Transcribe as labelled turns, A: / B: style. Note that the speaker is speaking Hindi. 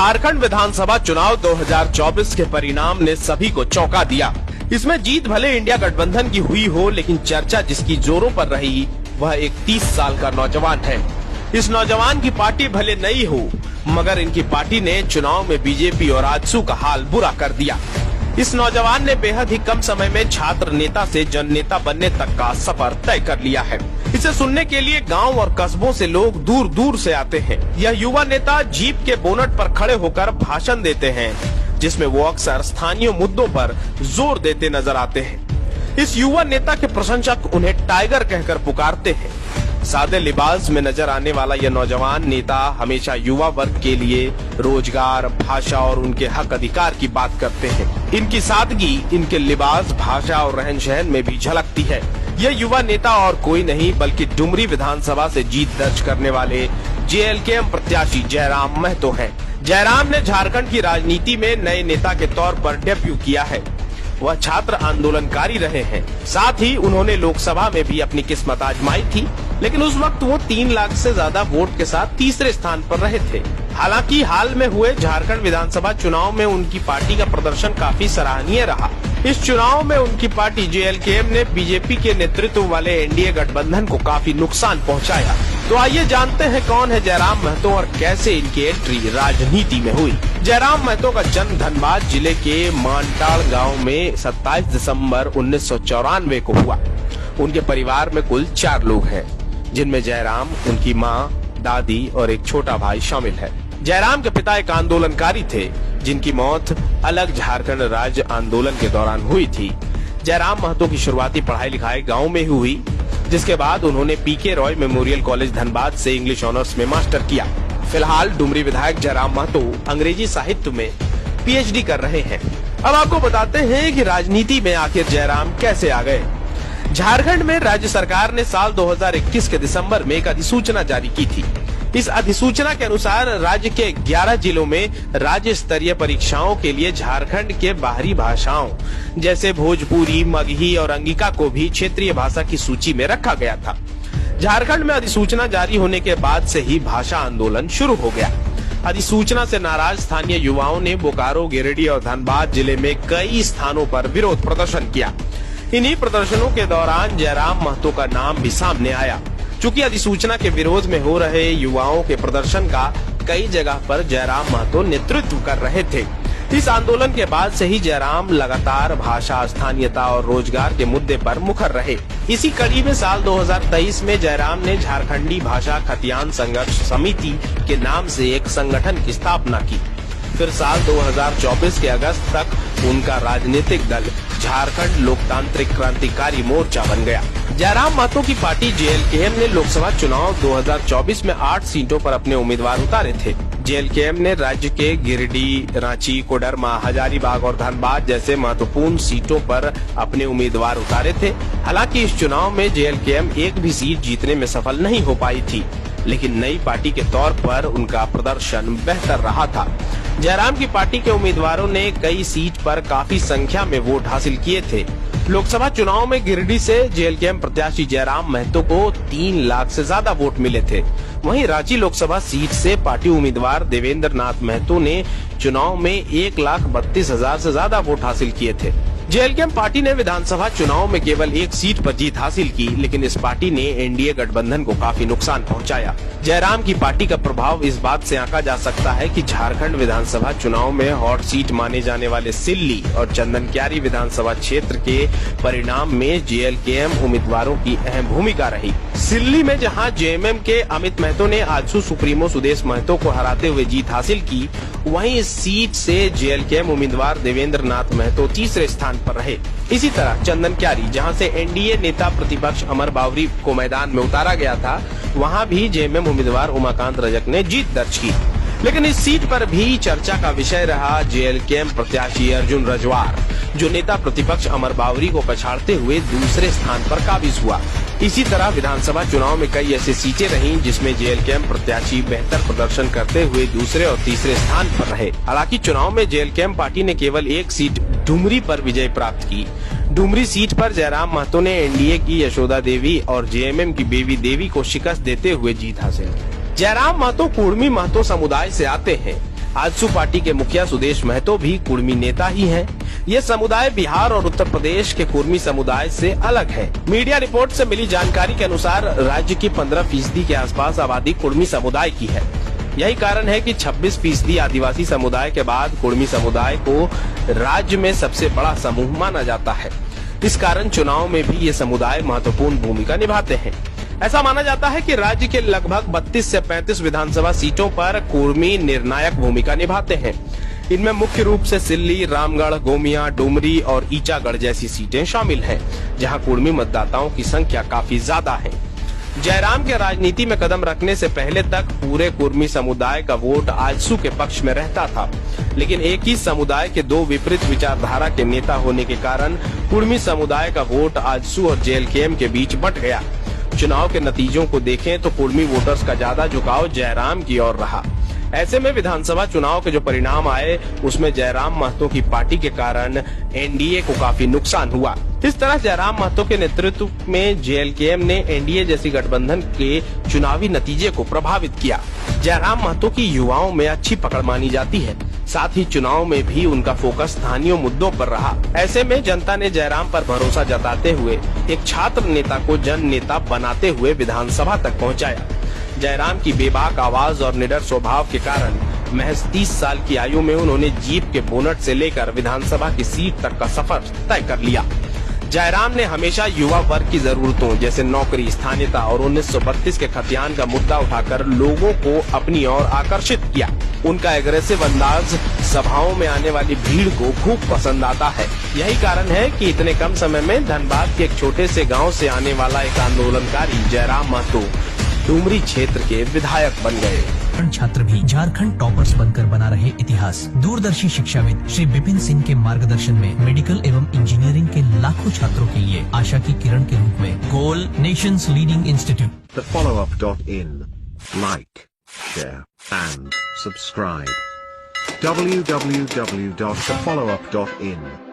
A: झारखंड विधानसभा चुनाव 2024 के परिणाम ने सभी को चौंका दिया। इसमें जीत भले इंडिया गठबंधन की हुई हो, लेकिन चर्चा जिसकी जोरों पर रही वह एक 30 साल का नौजवान है। इस नौजवान की पार्टी भले नई हो, मगर इनकी पार्टी ने चुनाव में बीजेपी और आजसू का हाल बुरा कर दिया। इस नौजवान ने बेहद ही कम समय में छात्र नेता से जन नेता बनने तक का सफर तय कर लिया है। इसे सुनने के लिए गांव और कस्बों से लोग दूर दूर से आते हैं। यह युवा नेता जीप के बोनट पर खड़े होकर भाषण देते हैं, जिसमें वो अक्सर स्थानीय मुद्दों पर जोर देते नजर आते हैं। इस युवा नेता के प्रशंसक उन्हें टाइगर कहकर पुकारते हैं। सादे लिबास में नजर आने वाला यह नौजवान नेता हमेशा युवा वर्ग के लिए रोजगार, भाषा और उनके हक अधिकार की बात करते हैं। इनकी सादगी इनके लिबास, भाषा और रहन सहन में भी झलकती है। यह युवा नेता और कोई नहीं बल्कि डुमरी विधानसभा से जीत दर्ज करने वाले जेएलकेएम प्रत्याशी जयराम महतो हैं। जयराम ने झारखंड की राजनीति में नए नेता के तौर पर डेब्यू किया है। वह छात्र आंदोलनकारी रहे हैं। साथ ही उन्होंने लोकसभा में भी अपनी किस्मत आजमाई थी, लेकिन उस वक्त वो 3 लाख से ज्यादा वोट के साथ तीसरे स्थान पर रहे थे। हालांकि हाल में हुए झारखंड विधानसभा चुनाव में उनकी पार्टी का प्रदर्शन काफी सराहनीय रहा। इस चुनाव में उनकी पार्टी जेएलकेएम ने बीजेपी के नेतृत्व वाले एनडीए गठबंधन को काफी नुकसान पहुंचाया। तो आइए जानते हैं कौन है जयराम महतो और कैसे इनकी एंट्री राजनीति में हुई। जयराम महतो का जन्म धनबाद जिले के मानटाड़ गांव में 27 दिसंबर 1994 को हुआ। उनके परिवार में कुल 4 लोग हैं, जिनमें जयराम, उनकी मां, दादी और एक छोटा भाई शामिल है। जयराम के पिता एक आंदोलनकारी थे, जिनकी मौत अलग झारखंड राज्य आंदोलन के दौरान हुई थी। जयराम महतो की शुरुआती पढ़ाई लिखाई गांव में ही हुई, जिसके बाद उन्होंने पीके रॉय मेमोरियल कॉलेज धनबाद से इंग्लिश ऑनर्स में मास्टर किया। फिलहाल डुमरी विधायक जयराम महतो अंग्रेजी साहित्य में पीएचडी कर रहे हैं। अब आपको बताते हैं कि राजनीति में आखिर जयराम कैसे आ गए। झारखंड में राज्य सरकार ने साल 2021 के दिसंबर में एक अधिसूचना जारी की थी। इस अधिसूचना के अनुसार राज्य के 11 जिलों में राज्य स्तरीय परीक्षाओं के लिए झारखंड के बाहरी भाषाओं जैसे भोजपुरी, मगही और अंगिका को भी क्षेत्रीय भाषा की सूची में रखा गया था। झारखंड में अधिसूचना जारी होने के बाद से ही भाषा आंदोलन शुरू हो गया। अधिसूचना से नाराज स्थानीय युवाओं ने बोकारो, गिरिडीह और धनबाद जिले में कई स्थानों पर विरोध प्रदर्शन किया। इन्हीं प्रदर्शनों के दौरान जयराम महतो का नाम भी सामने आया। चूंकि अधिसूचना के विरोध में हो रहे युवाओं के प्रदर्शन का कई जगह पर जयराम महतो नेतृत्व कर रहे थे। इस आंदोलन के बाद से ही जयराम लगातार भाषा, स्थानीयता और रोजगार के मुद्दे पर मुखर रहे। इसी कड़ी में साल 2023 में जयराम ने झारखंडी भाषा खतियान संघर्ष समिति के नाम से एक संगठन की स्थापना की। फिर साल 2024 के अगस्त तक उनका राजनीतिक दल झारखंड लोकतांत्रिक क्रांतिकारी मोर्चा बन गया। जयराम महतो की पार्टी जेएलकेएम ने लोकसभा चुनाव 2024 में 8 सीटों पर अपने उम्मीदवार उतारे थे। जेएलकेएम ने राज्य के गिरिडीह, रांची, कोडरमा, हजारीबाग और धनबाद जैसे महत्वपूर्ण सीटों पर अपने उम्मीदवार उतारे थे। हालांकि इस चुनाव में जेएलकेएम एक भी सीट जीतने में सफल नहीं हो पाई थी, लेकिन नई पार्टी के तौर पर उनका प्रदर्शन बेहतर रहा था। जयराम की पार्टी के उम्मीदवारों ने कई सीट पर काफी संख्या में वोट हासिल किए थे। लोकसभा चुनाव में गिरिडीह से जेएलकेएम प्रत्याशी जयराम महतो को 3 लाख से ज्यादा वोट मिले थे। वहीं रांची लोकसभा सीट से पार्टी उम्मीदवार देवेंद्र नाथ महतो ने चुनाव में 1,32,000 से ज्यादा वोट हासिल किए थे। जेएलकेएम पार्टी ने विधानसभा चुनाव में केवल 1 सीट पर जीत हासिल की, लेकिन इस पार्टी ने एनडीए गठबंधन को काफी नुकसान पहुंचाया। जयराम की पार्टी का प्रभाव इस बात से आंका जा सकता है कि झारखंड विधानसभा चुनाव में हॉट सीट माने जाने वाले सिल्ली और चंदनक्यारी विधानसभा क्षेत्र के परिणाम में जेएलकेएम उम्मीदवारों की अहम भूमिका रही। सिल्ली में जहां जेएमएम के अमित महतो ने आजसू सुप्रीमो सुदेश महतो को हराते हुए जीत हासिल की, वहीं इस सीट से जेएलकेएम उम्मीदवार देवेंद्र नाथ महतो तीसरे स्थान पर रहे। इसी तरह चंदनक्यारी, जहां से एनडीए नेता प्रतिपक्ष अमर बावरी को मैदान में उतारा गया था, वहां भी जेएमएम उम्मीदवार उमाकांत रजक ने जीत दर्ज की। लेकिन इस सीट पर भी चर्चा का विषय रहा जेएलकेएम प्रत्याशी अर्जुन रजवार, जो नेता प्रतिपक्ष अमर बावरी को पछाड़ते हुए दूसरे स्थान पर काबिज हुआ। इसी तरह विधानसभा चुनाव में कई ऐसी सीटें रहीं जिसमें जेएलकेएम प्रत्याशी बेहतर प्रदर्शन करते हुए दूसरे और तीसरे स्थान पर रहे। हालांकि चुनाव में जेएलकेएम पार्टी ने केवल 1 सीट डुमरी पर विजय प्राप्त की। डुमरी सीट पर जयराम महतो ने एनडीए की यशोदा देवी और जेएमएम की बेबी देवी को शिकस्त देते हुए जीत हासिल की। जयराम महतो कुर्मी महतो समुदाय से आते हैं। आजसू पार्टी के मुखिया सुदेश महतो भी कुर्मी नेता ही हैं। ये समुदाय बिहार और उत्तर प्रदेश के कुर्मी समुदाय से अलग है। मीडिया रिपोर्ट से मिली जानकारी के अनुसार राज्य की 15% के आसपास आबादी कुर्मी समुदाय की है। यही कारण है कि 26% आदिवासी समुदाय के बाद कुर्मी समुदाय को राज्य में सबसे बड़ा समूह माना जाता है। इस कारण चुनाव में भी ये समुदाय महत्वपूर्ण भूमिका निभाते हैं। ऐसा माना जाता है कि राज्य के लगभग 32 से 35 विधानसभा सीटों पर कुर्मी निर्णायक भूमिका निभाते हैं। इनमें मुख्य रूप से सिल्ली, रामगढ़, गोमिया, डुमरी और ईचागढ़ जैसी सीटें शामिल हैं, जहां कुर्मी मतदाताओं की संख्या काफी ज्यादा है। जयराम के राजनीति में कदम रखने से पहले तक पूरे कुर्मी समुदाय का वोट आजसू के पक्ष में रहता था, लेकिन एक ही समुदाय के दो विपरीत विचारधारा के नेता होने के कारण कुर्मी समुदाय का वोट आजसू और जेएलकेएम के बीच बंट गया। चुनाव के नतीजों को देखें तो कुर्मी वोटर्स का ज्यादा झुकाव जयराम की ओर रहा। ऐसे में विधानसभा चुनाव के जो परिणाम आए उसमें जयराम महतो की पार्टी के कारण एनडीए को काफी नुकसान हुआ। इस तरह जयराम महतो के नेतृत्व में जेएलकेएम ने एनडीए जैसी गठबंधन के चुनावी नतीजे को प्रभावित किया। जयराम महतो की युवाओं में अच्छी पकड़ मानी जाती है, साथ ही चुनाव में भी उनका फोकस स्थानीय मुद्दों पर रहा। ऐसे में जनता ने जयराम पर भरोसा जताते हुए एक छात्र नेता को जन नेता बनाते हुए विधानसभा तक पहुँचाया। जयराम की बेबाक आवाज और निडर स्वभाव के कारण महज 30 साल की आयु में उन्होंने जीप के बोनट से लेकर विधानसभा की सीट तक का सफर तय कर लिया। जयराम ने हमेशा युवा वर्ग की जरूरतों जैसे नौकरी, स्थानीयता और 1932 के खतियान का मुद्दा उठाकर लोगों को अपनी ओर आकर्षित किया। उनका एग्रेसिव अंदाज सभाओं में आने वाली भीड़ को खूब पसंद आता है। यही कारण है कि इतने कम समय में धनबाद के एक छोटे से गाँव से आने वाला एक आंदोलनकारी जयराम महतो डुमरी क्षेत्र के विधायक बन गए।
B: छात्र भी झारखंड टॉपर्स बनकर बना रहे इतिहास। दूरदर्शी शिक्षाविद श्री विपिन सिंह के मार्गदर्शन में मेडिकल एवं इंजीनियरिंग के लाखों छात्रों के लिए आशा की किरण के रूप में गोल nations leading institute.
C: The followup.in. Like, share and subscribe. www.thefollowup.in